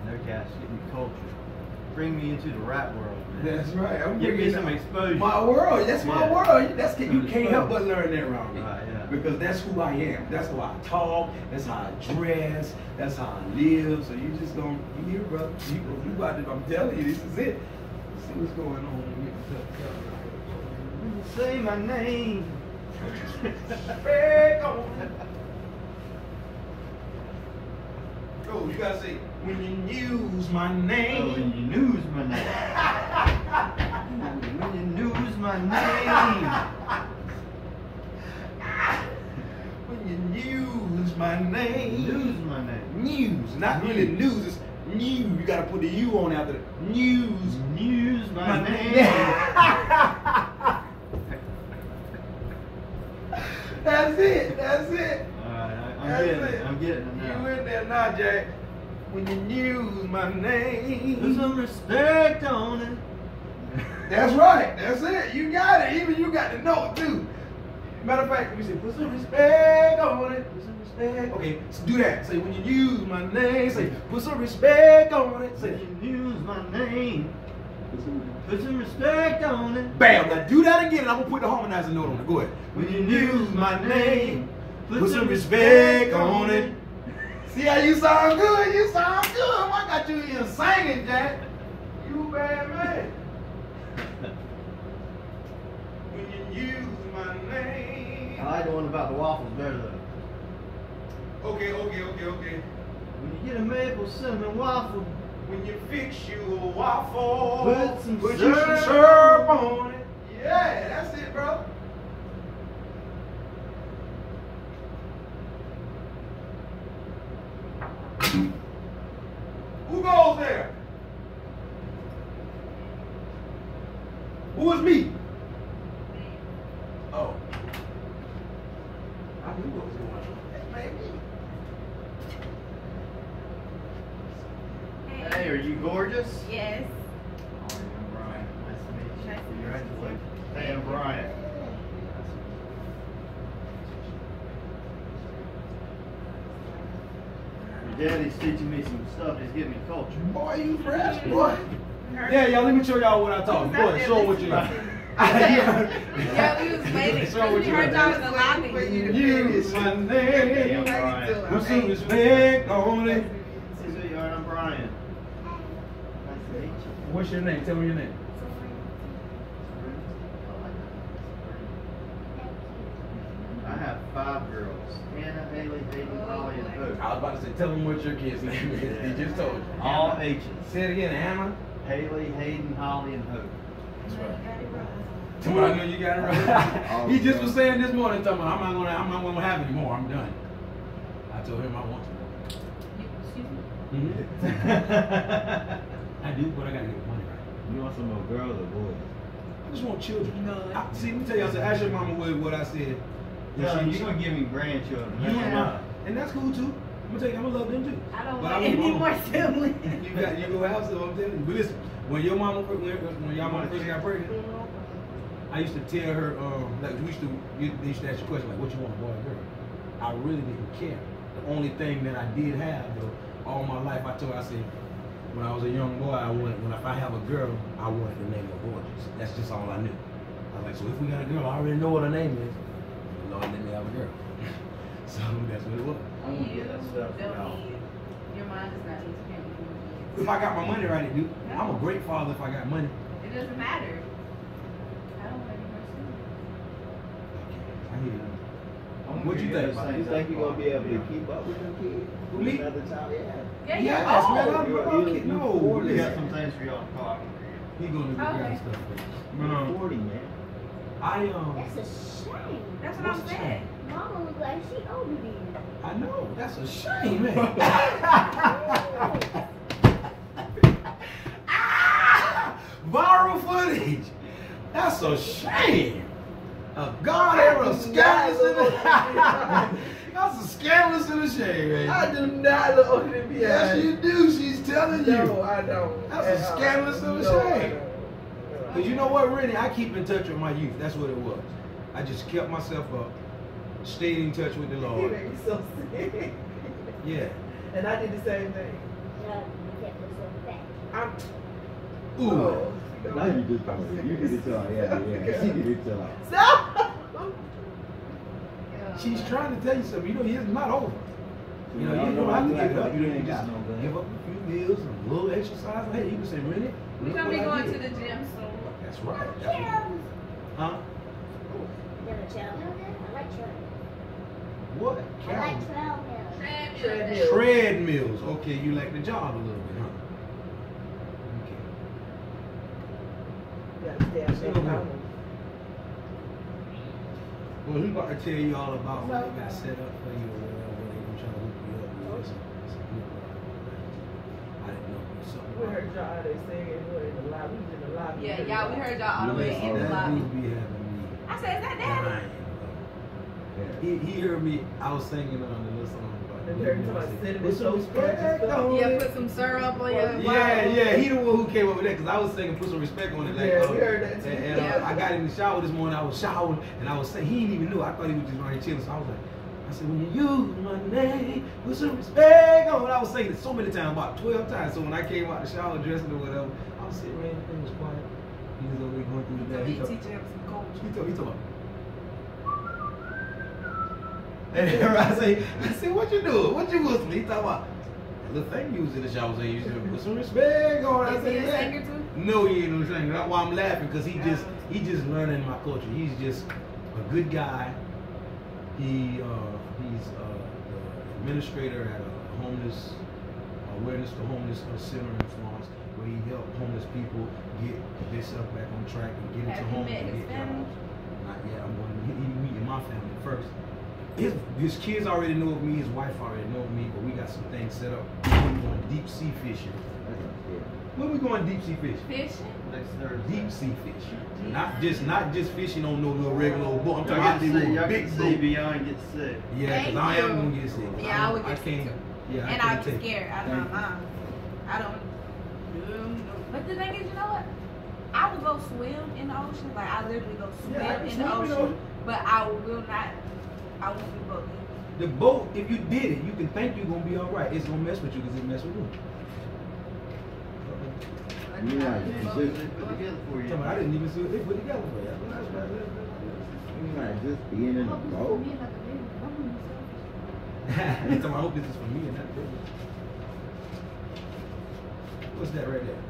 kNOw, get me culture. Bring me into the rap world, man. That's right. I'm Give me some exposure. My world. That's my world. That's you can't help but learn that around me. Right, yeah. Because that's who I am. That's how I talk. That's how I dress. That's how I live. So you just don't. You hear, brother? You about to, I'm telling you, this is it. Let's see what's going on. Say my name. Oh, you gotta say when you use my name. Oh, when you use my name. When you use my name. When you use my name. Use my name. News, not really news. It's new. You gotta put the U on after the news. Use my name. That's it. That's it. Alright, I'm getting it now. You in there now, Jack. When you use my name. Put some respect on it. That's right. That's it. You got it. Even you got to know it too. Matter of fact, we say put some respect on it. Put some respect. Okay, so do that. Say when you use my name. Say put some respect on it. Say when you use my name. Put some respect on it. Bam. Now do that again. And I'm gonna put the harmonizer note on it. Go ahead. When you use my name. Put some respect on it. See how you sound good? You sound good. I got you here singing, Jack. You bad man. When you use my name. I like the one about the waffles better though. Okay. When you get a maple cinnamon waffle. When you fix you a waffle. Put some syrup on it. Yeah, that's it, bro. Who goes there? Who is me? Oh. I knew what was going on. Maybe. Hey, are you gorgeous? Yes. Oh, I'm Brian. Nice to meet you. Nice to meet you. Congratulations. Hey, I'm Brian. Your daddy's teaching me some stuff. He's giving me culture. Boy, you fresh, boy. Yeah, y'all, let me show y'all what I taught. Go ahead, show them what you got. Yeah, we was waiting. We heard y'all was alive for you to Use my name. I'm Brian. Put some respect on it. Sweetheart, I'm Brian. Nice to meet you. What's your name? Tell me your name. I have 5 girls. Hannah, Haley, Hayden, Holly, and Hope. I was about to say, tell them what your kid's name is. Yeah. He just told you. All H's. Say it again, Hannah. Haley, Hayden, Holly, and Hope. That's right. Tell me I know you got it right. He just was saying this morning, talking about, I'm not gonna have any more. I'm done. I told him I want to. Excuse me? I do, but I gotta get money right. You want some more girls or boys? I just want children. No. See, let me tell you, I said, ask your mama what I said. Yeah, you're gonna give me grandchildren. You ain't mine. And that's cool too. I'm gonna tell you, I'm gonna love them too. I don't But want I any want more siblings. You go have some, I'm telling you. But listen, when your mama, when y'all mama first got pregnant, I used to tell her, like they used to ask you a question like, what you want, boy or girl? I really didn't care. The only thing that I did have though, all my life, I told her, I said, when I was a young boy, if I have a girl, I wanted to name her Gorgeous. That's just all I knew. I was like, so if we got a girl, I already know what her name is. Lord, let me have a girl. So that's what it was. I'm gonna get that stuff from y'all. Your mind is not independent. If I got my money right, dude, I'm a great father if I got money. It doesn't matter. I don't want any more siblings. I hear you. I'm What you think? You think you're gonna be able to keep up with them kids? Who, me? Another child? Yeah. Yeah, Yes, oh. man, I'm a kid. No, We got listen. some things for y'all to talk. He gonna do the Okay. kind of stuff. You're 40, man. I That's a shame. That's what I'm saying. Mama look like she older than you. I know. That's a shame, man. Viral footage. That's a shame. A God ever a scandalous in the That's a scandalous in the shame, man. I do not look older than me. Yes, you do. She's telling you. No, I don't. That's a scandalous in the shame. Because you know what, really, I keep in touch with my youth. That's what it was. I just kept myself up, stayed in touch with the You Lord. make me so sick. Yeah. And I did the same thing. No, you can't put something back. I'm. Ooh. Oh, Now you just told her. You did it to her. Yeah. She did it to her. Stop. She's trying to tell you something. You know, it's not over. You know, you don't have to give it up. You know, you just give up a few meals and a little exercise. Hey, you can say, really? We're gonna be going to the gym soon. That's right. Cheers. Huh? Never trail milk. I like trail milk. What? I like trail milk. Treadmill. Treadmills. Okay, you like to jog a little bit, huh? You gotta stay out there. Okay. Well, we about to tell you all about what they got set up for you or whatever. They gonna try to hook you up with some good I didn't know it was something. We heard y'all out there singing. We were in the lobby. We was in the lobby. Yeah, y'all, we heard y'all all the way in the That lobby. dude be having me I said, is that daddy? dying, bro. He heard me. I was singing on the little song. And we heard somebody sitting Put in some those respect on Yeah, it. put some syrup on your Yeah, he the one who came up with that because I was singing "Put Some Respect on It." Like, Yeah, we heard that too. And, Yeah. I got in the shower this morning. I was showering and I was saying he didn't even know. I thought he was just running chilling. So I was like, I said, when you use my name, put some respect on it. I was saying it so many times, about 12 times. So when I came out the shower dressing or whatever, I was sitting right there, it was quiet. He was over there going through the bag. He teaching him some culture. He told me. And I said, what you doing? What you whistling? He talking about the thing you was in the shower saying you should put some respect on it. I Is he said, a yeah. singer too? No, he ain't no singer. That's why I'm laughing because he just learning my culture. He's just a good guy. He's the administrator at a homeless awareness to homeless center in Florence, where he helped homeless people get themselves back on track and get into Have you homes met and his get family? jobs. Not yet. I'm going to meet my family first. His kids already know of me. His wife already know of me, but we got some things set up. We're going deep sea fishing. When we going deep sea fishing? Fishing? Next Thursday. Deep sea fishing. Not just fishing on no little regular old boat. I'm talking Y'all about these little y'all big can see boats. beyond get sick. Yeah, because I am gonna get sick. Yeah, I would get sick can't. too. Yeah, And I I can't was take it. scared out of my mind. I don't. But the thing is, you know what? I would go swim in the ocean. Like, I literally go swim Yeah, I can in swim the in the ocean. ocean. But I will not. I won't be boating. The boat, if you did it, you can think you're gonna be all right. It's gonna mess with you because it mess with you. You like They just, put together for you. I didn't even see what they put together for you. you like just being in a boat. I hope this is for me and not for you. What's that right there?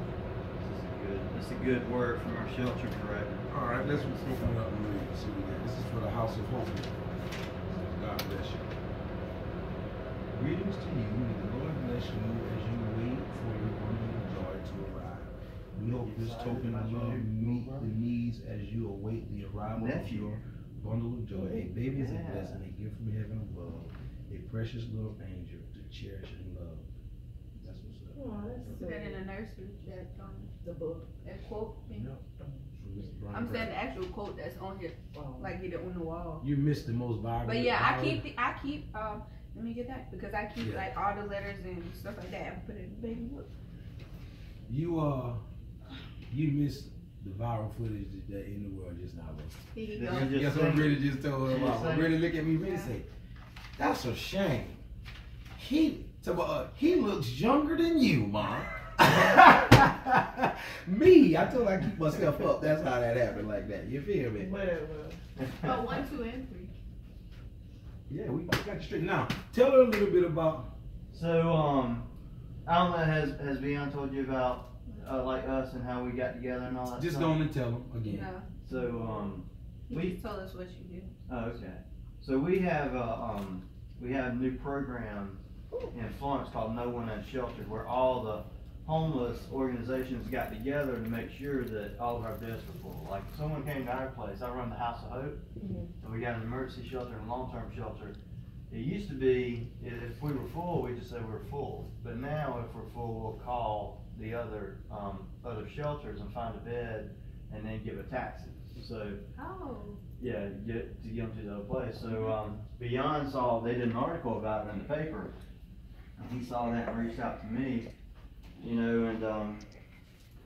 That's a good word from our shelter director. All right, let's open it up and read. See what we got. This is for the House of Hope. God bless you. Greetings to you. May the Lord bless you as you wait for your wonderful joy to arrive. We hope this token of love meet the needs as you await the arrival of your bundle of joy. A baby is a blessing, a gift from heaven above, a precious little angel to cherish and love. That's what's up. Oh, that's Put that in the nursery. That the book. that quote thing. Yep. From Mr. Bryan I'm saying the Braddock. actual quote that's on here, like get it on the wall. You missed the most viral. But yeah, I keep let me get that because I keep Yeah. like all the letters and stuff like that and put it in the baby book. You missed the viral footage that in the world just now. Here you Did go. you just Guess what sing? really just told her Did you about? sing? Really look at me, really say, that's a shame. He looks younger than you, Mom. Me, I told her I keep myself up. That's how that happened like that. You feel me? Whatever. Oh, 1, 2, and 3. Yeah, we got you straight. Now, tell her a little bit about. So, I don't know, has Beyond told you about like us and how we got together and all that Just stuff? go on and tell them again. No, So, he we just told us what you do. Oh, okay. So we have a new program in Florence called No One Unsheltered, where all the homeless organizations got together to make sure that all of our beds were full. Like if someone came to our place, I run the House of Hope, and we got an emergency shelter and long-term shelter. It used to be if we were full, we just say we're full. But now if we're full, we'll call the other shelters and find a bed, and then give a taxi. So. Oh. Yeah, get them to the other place. So Beyond they did an article about it in the paper, and he saw that and reached out to me, and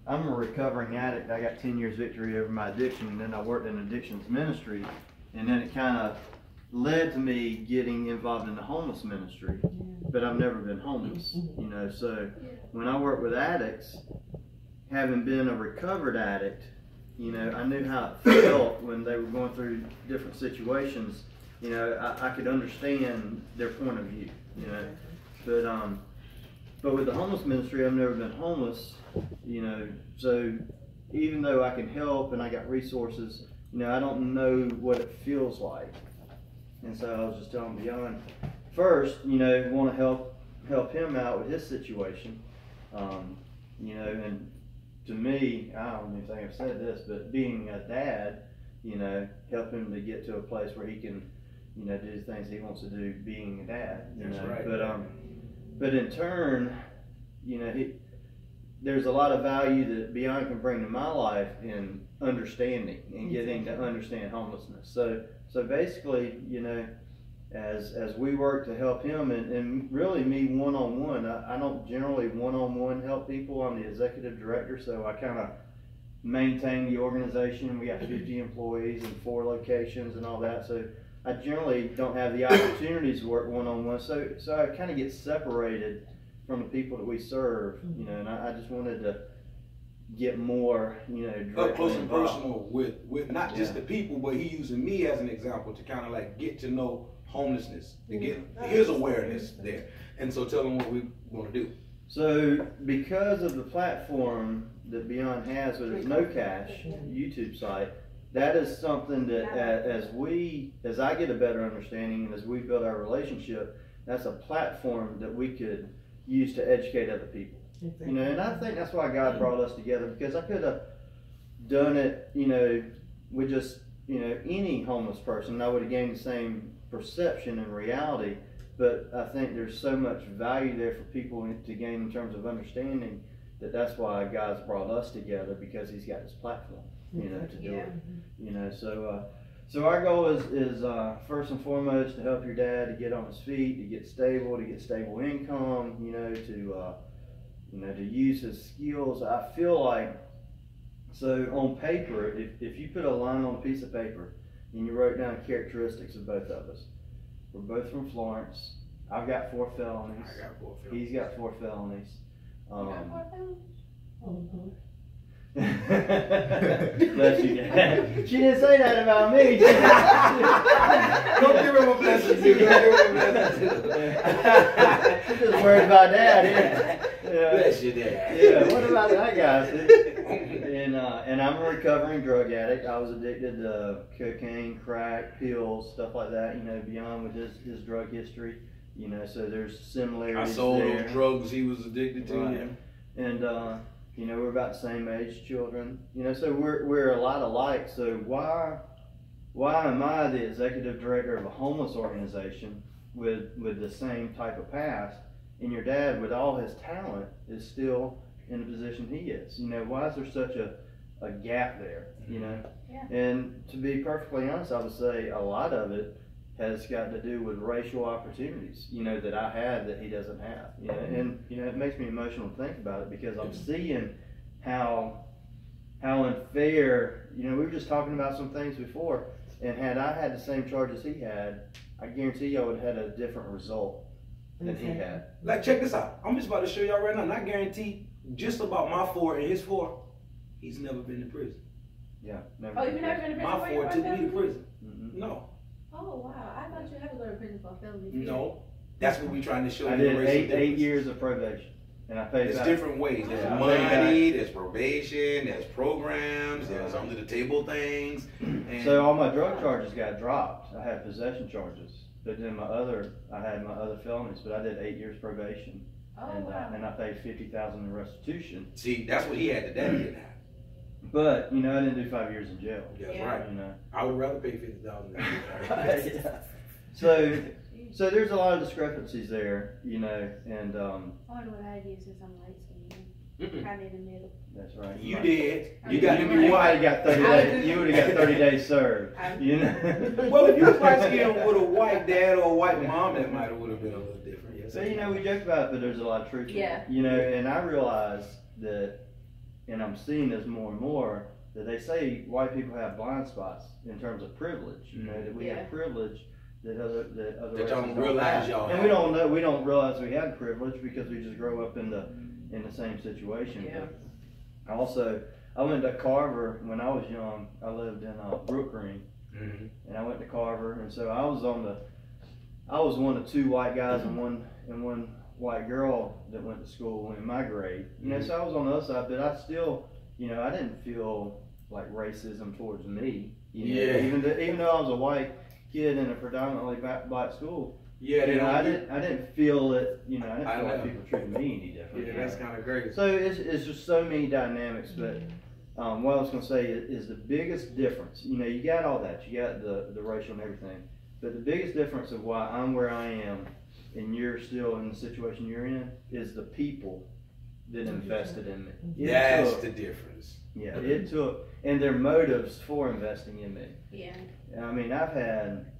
I'm a recovering addict. I got 10 years victory over my addiction, and then I worked in addictions ministry, and then it kind of led to me getting involved in the homeless ministry. but I've never been homeless, you know. So when I work with addicts, having been a recovered addict, you know, I knew how it felt when they were going through different situations. You know, I could understand their point of view, you know. But with the homeless ministry, I've never been homeless, you know. So even though I can help and I got resources, you know, I don't know what it feels like. And so I was just telling Beyond, first, you know, want to help him out with his situation, you know, and to me, I don't even think I've said this, but being a dad, you know, help him to get to a place where he can, you know, do the things he wants to do being a dad, you know. Right. But in turn, you know, there's a lot of value that Beyond can bring to my life in understanding and getting to understand homelessness. So basically, you know, as we work to help him and really me one-on-one, I don't generally one-on-one help people. I'm the executive director, so I kind of maintain the organization. We got 50 employees in 4 locations and all that, so I generally don't have the opportunities to work one-on-one, so I kind of get separated from the people that we serve, you know, and I just wanted to get more, you know, up close and personal with not just the people, but he using me as an example to kind of like get to know homelessness, to get his awareness there. And so tell them what we want to do. So because of the platform that Beyond has with its kNOwcash YouTube site, that is something that as I get a better understanding and as we build our relationship, that's a platform that we could use to educate other people. You know, and I think that's why God brought us together, because I could have done it, you know, with just, you know, any homeless person. I would have gained the same perception and reality, but I think there's so much value there for people to gain in terms of understanding that's why God's brought us together, because He's got this platform, you know, to do it. You know, so our goal is first and foremost to help your dad to get on his feet, to get stable income, you know, to use his skills. I feel like, so on paper, if you put a line on a piece of paper and you wrote down characteristics of both of us, we're both from Florence. I've got 4 felonies. I got 4 felonies. He's got 4 felonies. You got 4 felonies? Bless you, Dad. She didn't say that about me. Don't give him a blessing too. She's just worried about Dad. Yeah. Bless you, Dad. Yeah. What about that guy? See? And I'm a recovering drug addict. I was addicted to cocaine, crack, pills, stuff like that. You know, Beyond with his drug history. You know, so there's similarities. I sold there. those drugs he was addicted to. Right. And you know, we're about the same age, children. You know, so we're a lot alike. So why am I the executive director of a homeless organization with the same type of past, and your dad, with all his talent, is still in the position he is? You know, why is there such a gap there? You know, and to be perfectly honest, I would say a lot of it has got to do with racial opportunities, you know, that I had that he doesn't have. You know, and you know, it makes me emotional to think about it, because I'm seeing how unfair. You know, we were just talking about some things before, and had I had the same charges he had, I guarantee I would have had a different result than he had. Like, check this out. I'm just about to show y'all right now, and I guarantee just about my 4 and his 4, he's never been to prison. Yeah, never. Oh, you've never been to prison? My 4 took me to prison. Mm-hmm. No. Oh, wow. I thought you had to go to prison for a felony. No. That's what we're trying to show you. I did 8 years of probation, and I paid. There's different ways. There's money, there's probation, there's programs, there's under the table things. And so all my drug charges got dropped. I had possession charges, but then I had my other felonies. But I did 8 years probation, and I paid $50,000 in restitution. See, that's what he had. That he didn't have. But you know, I didn't do 5 years in jail. That's right. You know, I would rather pay $50,000 than yeah. So there's a lot of discrepancies there, you know, and I wonder what I did since I'm light skinned. Kind of in the middle. That's right. You did. You got to be white. Got 30 days. You would have got 30 days served. You know. Well, if you was light skinned with a white dad or a white mom, that might would have been a little different. Yes. So you know, we joke about it, but there's a lot of truth. Yeah. You know, and I realize that, and I'm seeing this more and more, that they say white people have blind spots in terms of privilege. You know, that we have privilege that other That races y'all don't realize have. y'all And we don't know, we don't realize we have privilege because we just grow up in the same situation. Yeah. But also, I went to Carver when I was young. I lived in Brook Green, and I went to Carver, and so I was one of 2 white guys and one white girl that went to school in my grade. You know, so I was on the other side, but I still, you know, I didn't feel like racism towards me. You know, even though I was a white kid in a predominantly black school. Yeah, you know, I didn't feel it. You know, I didn't feel like people treated me any different. Yeah, that's kind of great. So it's just so many dynamics, but what I was going to say is the biggest difference. You know, you got all that, you got the racial and everything, but the biggest difference of why I'm where I am and you're still in the situation you're in is the people that invested in me. That's the difference. Yeah, it took, and their motives for investing in me. Yeah. I mean, I've had,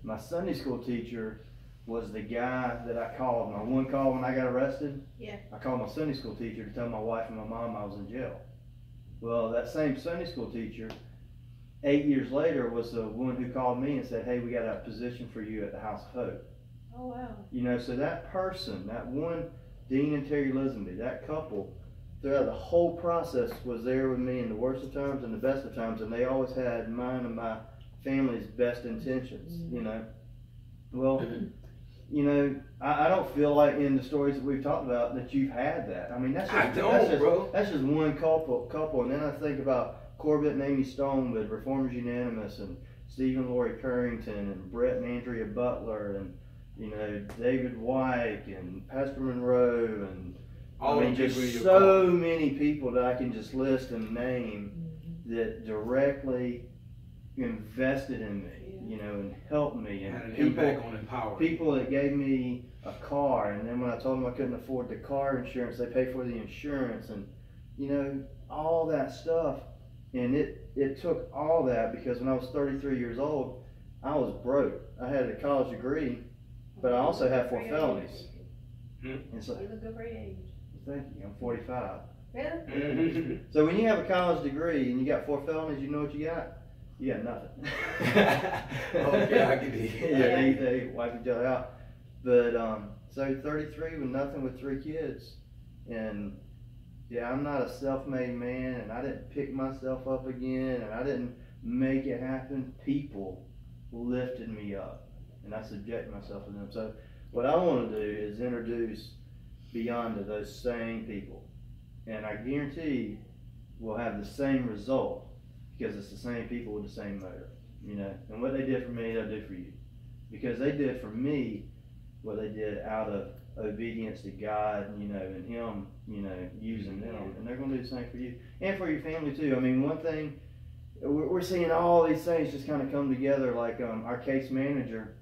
my Sunday school teacher was the guy that I called. My one call when I got arrested, I called my Sunday school teacher to tell my wife and my mom I was in jail. Well, that same Sunday school teacher, 8 years later, was the one who called me and said, hey, we got a position for you at the House of Hope. Oh, wow. You know, so that person, that one, Dean and Terry Lisenby, that couple, throughout the whole process was there with me in the worst of times and the best of times, and they always had mine and my family's best intentions, you know. Well, you know, I don't feel like in the stories that we've talked about that you've had that. I mean, that's just one couple, and then I think about Corbett and Amy Stone with Reformers Unanimous, and Stephen and Lori Currington, and Brett and Andrea Butler, and you know, David White and Pastor Monroe, and I mean, just so many people that I can just list and name that directly invested in me, you know, and helped me, and had an impact on empowering people that gave me a car, and then when I told them I couldn't afford the car insurance, they paid for the insurance, and you know, all that stuff. And it took all that because when I was 33 years old, I was broke. I had a college degree, but I also had 4 felonies. And so, You look good for your age. thank you. I'm 45. Really? So when you have a college degree and you got 4 felonies, you know what you got? You got nothing. Okay, I get it. Yeah, they wipe each other out. But so 33 with nothing with 3 kids, and yeah, I'm not a self-made man, and I didn't pick myself up again, and I didn't make it happen. People lifted me up, and I subjected myself to them. So what I want to do is introduce Beyond to those same people, and I guarantee we'll have the same result because it's the same people with the same motive, you know. And what they did for me, they'll do for you, because they did for me what they did out of obedience to God, you know, and Him, you know, using them, and they're going to do the same for you and for your family too. I mean, one thing, we're seeing all these things just kind of come together, like our case manager,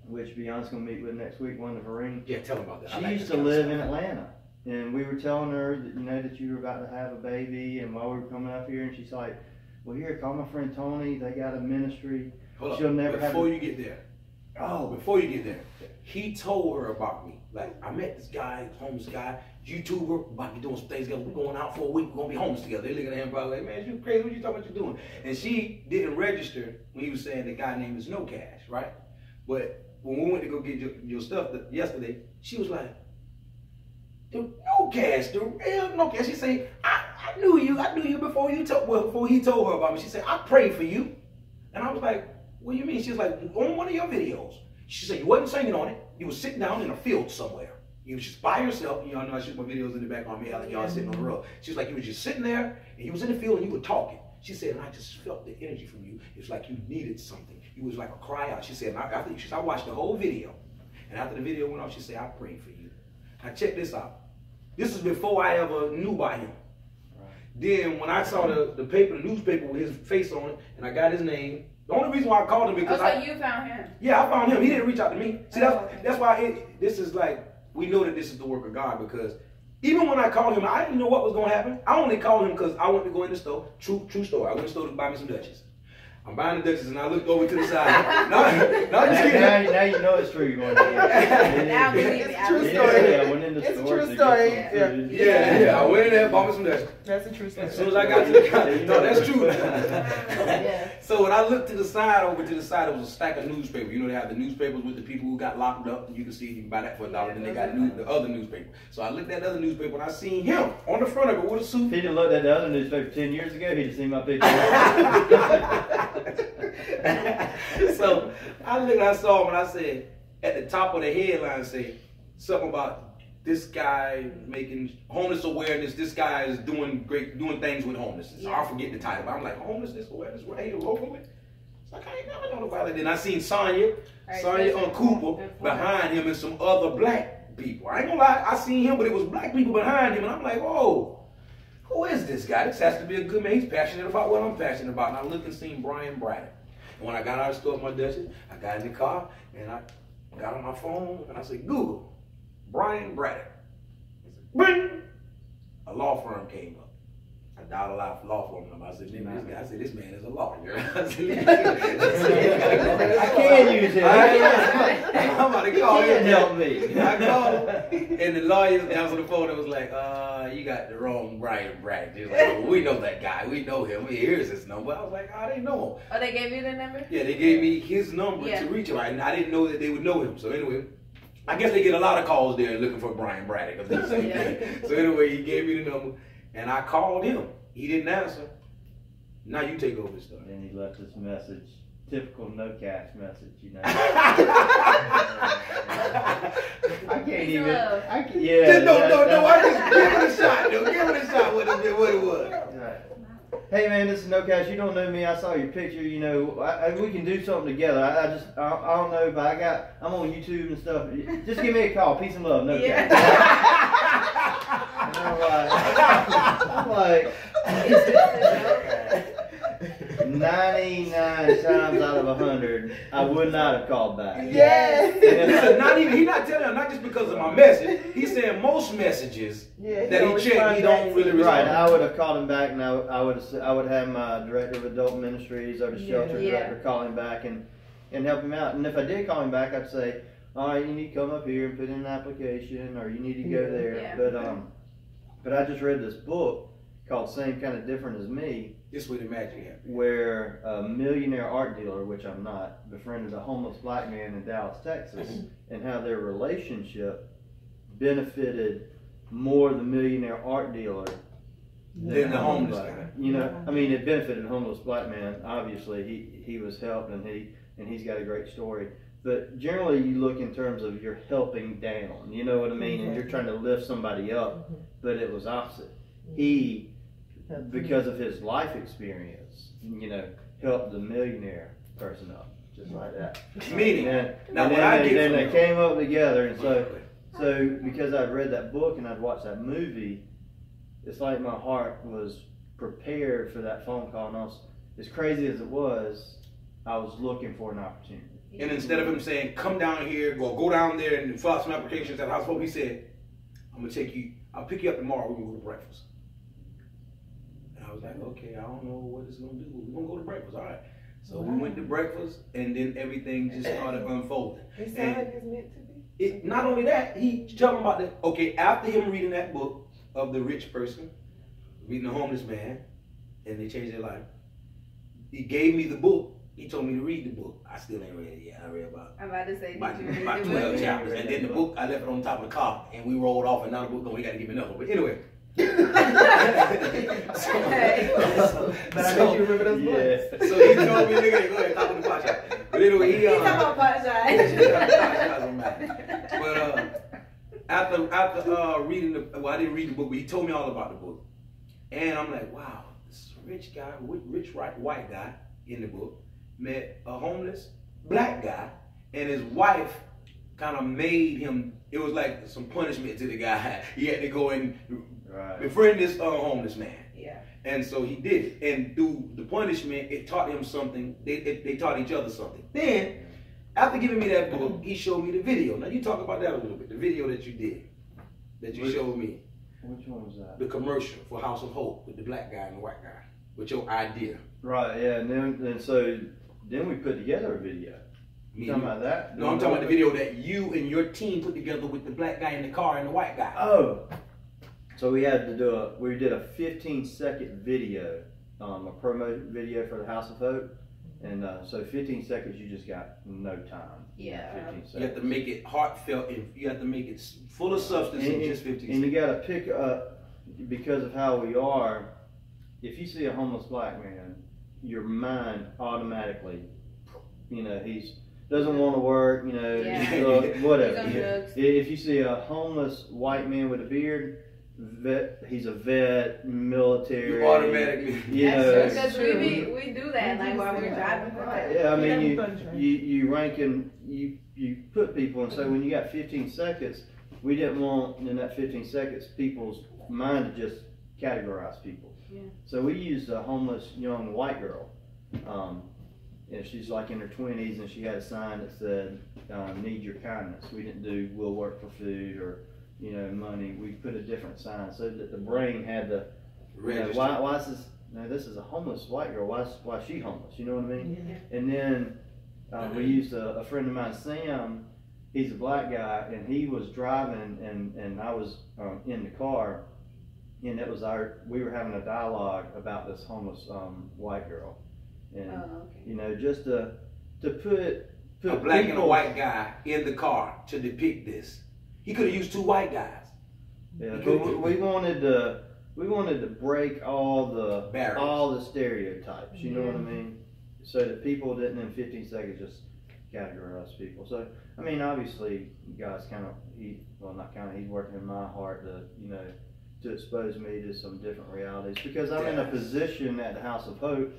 which Beyond's going to meet with next week, Wanda Vereen. Yeah, tell them about that. She used to live in Atlanta, and we were telling her that, you know, that you were about to have a baby, and while we were coming up here, and she's like, well, here, call my friend Tony, they got a ministry. Hold She'll up. never Before have you get there. Before you get there, he told her about me. Like, I met this guy, homeless guy, YouTuber, about to be doing some things together. We're going out for a week, we're going to be homeless together. They looking at him probably like, man, you crazy, what you talking about you doing? And she didn't register when he was saying the guy name is kNOw, right? But when we went to go get your stuff yesterday, she was like, the kNOw, the real kNOw. She said, I knew you before he told her about me. She said, I prayed for you. And I was like, what do you mean? She was like, on one of your videos. She said, you wasn't singing on it. You was sitting down in a field somewhere. You was just by yourself. Y'all know I shoot my videos in the back on me, like y'all sitting on the road. She was like, you was just sitting there, and you was in the field, and you were talking. She said, and I just felt the energy from you. It was like you needed something. You was like a cry out. She said, I watched the whole video. And after the video went off, she said, I prayed for you. Now check this out. This is before I ever knew about him. Right. Then when I saw the paper, the newspaper with his face on it, and I got his name, the only reason why I called him because you found him? Yeah, I found him. He didn't reach out to me. See, that's why this is like, we know that this is the work of God, because even when I called him, I didn't know what was going to happen. I only called him because I wanted to go in the store. True story. I went to the store to buy me some Dutchess. I'm buying the Duchess, and I looked over to the side. No, I'm just kidding. Now you know it's true. You're going to get Now believe it. It's a true Yeah, story. I went in the It's a store true to get story. some food. Yeah, I went in there, bought me some Duchess. That's a true story. As soon as I got to the car, no, that's true. Yeah. So when I looked to the side, over to the side, there was a stack of newspapers. You know, they have the newspapers with the people who got locked up, and you can see you can buy that for $1. And they got the other newspaper. So I looked at the other newspaper, and I seen him on the front of it with a suit. If he didn't look at the other newspaper 10 years ago, he'd have seen my picture. So I looked, I saw him, and I said, at the top of the headline, say something about this guy making homeless awareness. This guy is doing things with homelessness. Yeah. I forget the title, but I'm like, homelessness awareness right here locally. It's like I ain't never known about it. Then I seen Sonya Cooper behind him and some other black people. I ain't gonna lie, I seen him, but it was black people behind him, and I'm like, whoa. Who is this guy? This has to be a good man. He's passionate about what I'm passionate about. And I looked and seen Bryan Braddock. And when I got out of the store with my Duchess, I got in the car and I got on my phone and I said, Google, Bryan Braddock. Bing! A law firm came up. I dialed a law firm number. I said, this man is a lawyer. I said, I can use him. I'm about to call He him. can help me. I called, and the lawyer answered the phone and was like, you got the wrong Bryan Braddock. He was like, well, we know that guy. We know him. Here's his number. I was like, oh, they know him. Oh, they gave you the number? Yeah, they gave me his number Yeah. to reach him. And I didn't know that they would know him. So anyway, I guess they get a lot of calls there looking for Bryan Braddock. Of the same thing. So anyway, he gave me the number, and I called him. He didn't answer. Now you take over this stuff. And he left this message, typical kNOw message, you know. I can't Peace even. and love. I can, yeah. No. I just give it a shot. No, give it a shot. What it was. Right. Hey man, this is kNOw. You don't know me. I saw your picture. You know, we can do something together. I don't know, but I'm on YouTube and stuff. Just give me a call. Peace and love, kNOw. Yeah. And I'm like, 99 times out of 100, I would not have called back. Yes. Listen, he's not telling her, not just because of my message. He's saying most messages Yeah, that he checked, he don't really respond. Right, I would have called him back, and I would have my director of adult ministries or the shelter director call him back and help him out. And if I did call him back, I'd say, all right, you need to come up here and put in an application, or you need to go there. Yeah. But I just read this book called Same Kind of Different as Me, This way the magic happens. where a millionaire art dealer, which I'm not, befriended a homeless black man in Dallas, Texas, and how their relationship benefited more the millionaire art dealer Than the homeless black guy. man. You know, I mean, it benefited the homeless black man. Obviously, he was helped, and he's got a great story. But generally, you look in terms of you're helping down. You know what I mean? And you're trying to lift somebody up. But it was opposite. He, because of his life experience, you know, helped the millionaire person up, just like that. Meaning, And now what then I they, get then from they him- came up together, and so because I'd read that book and I'd watched that movie, it's like my heart was prepared for that phone call. And as crazy as it was, I was looking for an opportunity. And instead of him saying, come down here, go down there and fill out some applications at the hospital, he said, I'll pick you up tomorrow, we're gonna go to breakfast. And I was like, okay, I don't know what it's gonna do. We're gonna go to breakfast, all right. So we went to breakfast, and then everything just started unfolding. It sounds like it's meant to be. Not only that, he told me about that. Okay, after him reading that book of the rich person, reading the homeless man, and they changed their life, he gave me the book. He told me to read the book. I still ain't read it yet. I read about I'm about to say, about did you read 12 the book? chapters. And then the book, I left it on top of the car, and we rolled off, and now the book going, we got to give me another one. But anyway. But I bet you remember those books. So he told me, nigga, go ahead, talk on the podcast. But anyway, he He's talking about pot But after reading I didn't read the book, but he told me all about the book. And I'm like, wow, this rich guy, white guy in the book, met a homeless black guy, and his wife kind of made him, it was like some punishment to the guy. He had to go and befriend this homeless man. Yeah. And so he did it. And through the punishment, it taught him something. They taught each other something. Then, after giving me that book, he showed me the video. Now, you talk about that a little bit. The video that you did, that you showed me. Which one was that? The commercial for House of Hope with the black guy and the white guy. With your idea. Right, yeah, and so then we put together a video. You talking about that? No, I'm talking about the video that you and your team put together with the black guy in the car and the white guy. Oh, so we had to do we did a 15-second video, a promo video for the House of Hope, and so 15 seconds you just got no time. Yeah. 15 seconds. You have to make it heartfelt and you have to make it full of substance in just 15 seconds. And you got to pick up, because of how we are, if you see a homeless black man, your mind automatically, he's doesn't want to work, whatever. If you see a homeless white man with a beard, he's a vet, military. You automatically. Because we do that, like while we're driving. Yeah, I mean, you rank and you put people, and so when you got 15 seconds, we didn't want in that 15 seconds people's mind to just categorize people. Yeah. So we used a homeless young white girl. And she's like in her 20s, and she had a sign that said, "Need your kindness." We didn't do "We'll work for food" or money. We put a different sign so that the brain had to. Why is this? No, this is a homeless white girl. Why is she homeless? You know what I mean? Yeah. And then we used a friend of mine, Sam. He's a black guy, and he was driving, and I was in the car, and it was we were having a dialogue about this homeless white girl. And just to put a black and a white guy in the car to depict this. He could have used two white guys. Yeah, but we wanted to break all the barriers, all the stereotypes. You know what I mean? So that people didn't in 15 seconds just categorize people. So I mean, obviously, God's he's working in my heart to expose me to some different realities, because I'm in a position at the House of Hope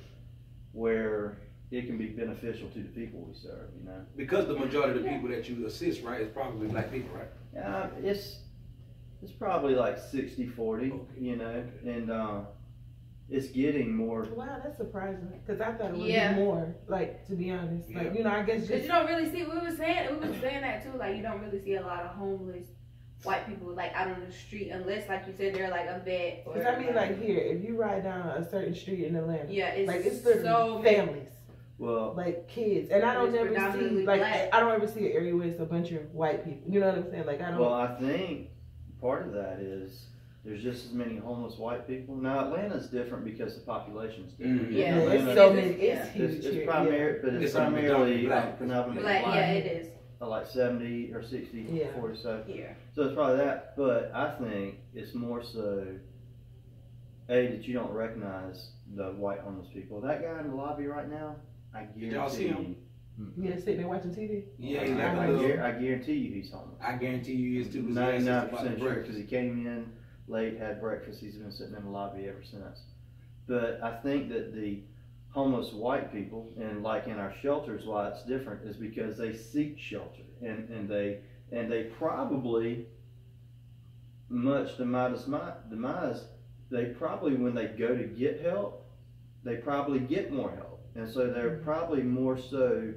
where it can be beneficial to the people we serve, Because the majority of the people that you assist, right, is probably black people, right? Yeah, it's probably like 60-40, and it's getting more. Wow, that's surprising, because I thought it would be more, like, to be honest. Like, I guess because you don't really see, we were saying that too, like, you don't really see a lot of homeless white people like out on the street, unless, like you said, they're like a vet. Because I mean, like here, if you ride down a certain street in Atlanta, it's so families, like kids, and I don't ever see I don't ever see an area where it's a bunch of white people. You know what I'm saying? Like I don't. Well, I think part of that is there's just as many homeless white people. Now Atlanta's different because the population's different. Mm-hmm. Yeah, it's huge. It's primarily predominantly black. Yeah, it is. Like 70 or 60, 40, so it's probably that. But I think it's more so that you don't recognize the white homeless people. That guy in the lobby right now, I guarantee y'all see him? Yeah, sitting there watching TV. Yeah, I guarantee you he's homeless. I guarantee you he is too. 99% sure, because he came in late, had breakfast. He's been sitting in the lobby ever since. But I think that the homeless white people, and like in our shelters, why it's different is because they seek shelter, and they probably, much to my demise, they probably, when they go to get help, they probably get more help, and so they're probably more so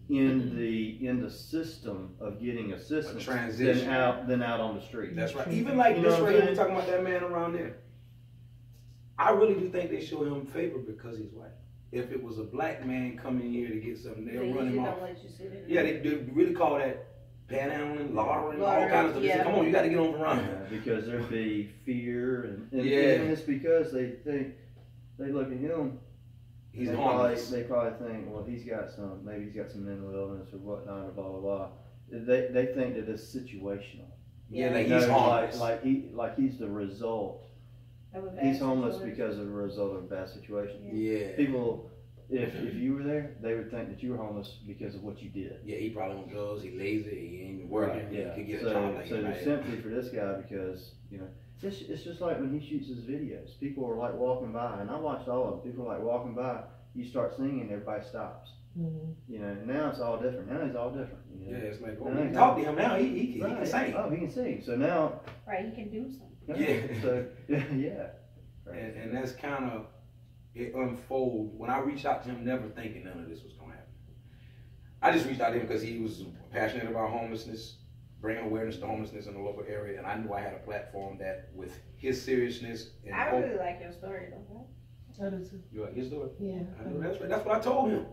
in the system of getting assistance than out on the street. That's right. Even like this right here, we're talking about that man around there. I really do think they show him favor because he's white. If it was a black man coming here to get something, they'll run him off. Yeah, they really call that panhandling, lawyering, all kinds of stuff. Yeah. Come on, you got to get on the run. Because there'd be fear, and it's because they think, they look at him, he's harmless. They probably think, well, maybe he's got some mental illness or whatnot, or blah, blah, blah. They think that it's situational. Yeah, like he's harmless. Like he's the result. He's homeless because of the result of a bad situation. Yeah. People, if you were there, they would think that you were homeless because of what you did. Yeah, he probably on drugs, he lazy, he ain't working, he could get a job like so there's sympathy for this guy because, it's just like when he shoots his videos. People are like walking by, and I watched all of them. People are like walking by, you start singing, everybody stops. Mm-hmm. Now it's all different. Now he's all different. Yeah, it's like, talk to him now, he can sing. Oh, he can sing. So now. Right, he can do something. Yeah. So, yeah. Right. And that's kind of, it unfolds. When I reached out to him, never thinking none of this was going to happen. I just reached out to him because he was passionate about homelessness, bringing awareness to homelessness in the local area, and I knew I had a platform that, with his seriousness and I really like your story, though. I do too. You like his story? Yeah. I know that's right. That's what I told him.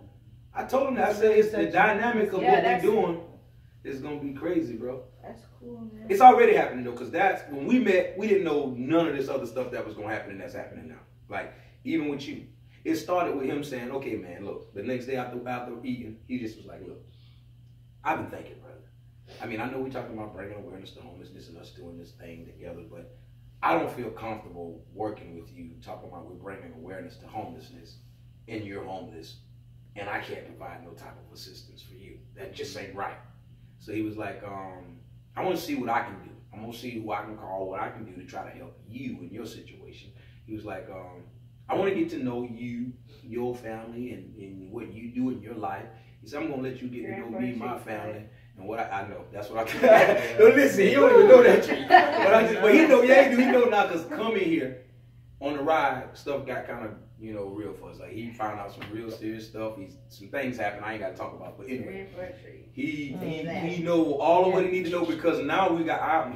I told him that. I said it's the dynamic of what we're doing is gonna be crazy, bro. That's cool, man. It's already happening though, because that's when we met. We didn't know none of this other stuff that was gonna happen, and that's happening now. Like even with you, it started with him saying, "Okay, man, look." The next day after eating, he just was like, "Look, I've been thinking, brother. I mean, I know we're talking about bringing awareness to homelessness and us doing this thing together, but I don't feel comfortable working with you talking about we're bringing awareness to homelessness and you're homeless and I can't provide no type of assistance for you. That just ain't right." So he was like, I want to see what I can do. I'm going to see who I can call, what I can do to try to help you in your situation. He was like, I want to get to know you, your family, and what you do in your life. He said, I'm going to let you get to know me, my family, and what I know. That's what I can. No, listen, he don't even know that. But he know, yeah, he do. He know now because coming here on the ride, stuff got kind of, real for us. Like he found out some real serious stuff. Some things happened I ain't got to talk about. But anyway, he know all of what he need to know because now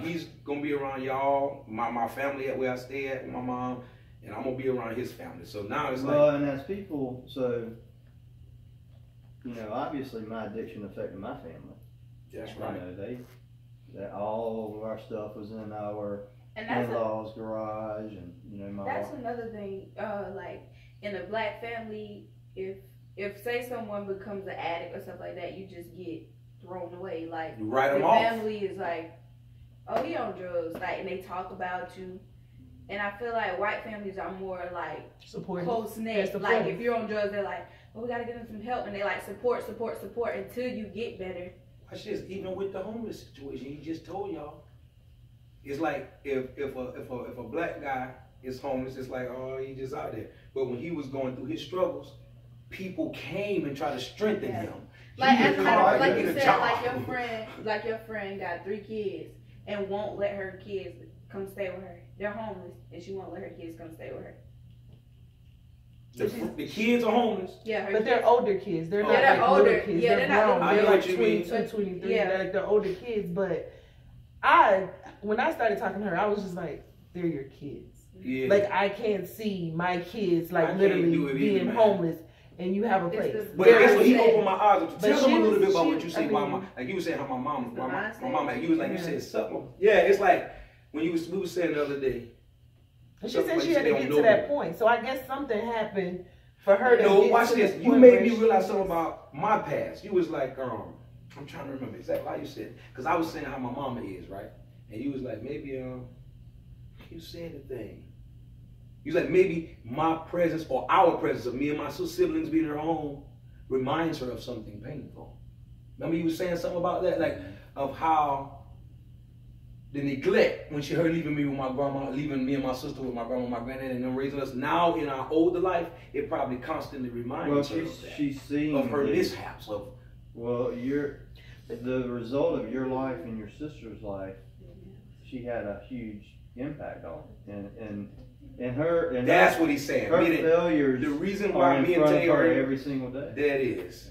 he's gonna be around y'all, my family at where I stay at, with my mom, and I'm gonna be around his family. So now it's and as people, so obviously my addiction affected my family. That's right. That all of our stuff was in our in-laws' garage, and that's another thing. Like in a black family, if say someone becomes an addict or stuff like that, you just get thrown away. Like you write them the off. family is like, oh, he on drugs, like, and they talk about you. And I feel like white families are more like close knit. Like if you're on drugs, they're like, well, we gotta give them some help, and they like support until you get better. Watch this. Even with the homeless situation, he just told y'all. It's like if a black guy is homeless, it's like, oh, he just out there. But when he was going through his struggles, people came and tried to strengthen him. Like you said, like your friend got 3 kids and won't let her kids come stay with her. They're homeless and she won't let her kids come stay with her. The kids are homeless. Yeah, but they're older kids. They're not they're like older. little kids. Yeah, they're grown. I know They're like what you 22, mean. 23. Yeah. They're like the older kids. But when I started talking to her, I was just like, they're your kids. Yeah. Like I can't see my kids like literally being homeless, and you have a place. But guess what? He opened my eyes up. Tell them a little bit about what you say. Like you were saying how my mom, like you was like you said something. Yeah, it's like when we were saying the other day. And she said she had to get to that point. So I guess something happened for her to No, watch this. You made me realize something about my past. You was like, I'm trying to remember exactly how you said it. Because I was saying how my mama is, right? And you was like, maybe, you said the thing. You was like, maybe my presence or our presence of me and my siblings being in her home reminds her of something painful. Remember you was saying something about that? Like, of how the neglect when she heard leaving me with my grandma, leaving me and my sister with my grandma, my granddad, and them raising us. Now in our older life, it probably constantly reminds her of that. She's seeing of her mishaps. The result of your life and your sister's life, she had a huge impact on, and her. And that's what he's saying. Her failures. The reason why me and Taylor Taylor every single day. That is.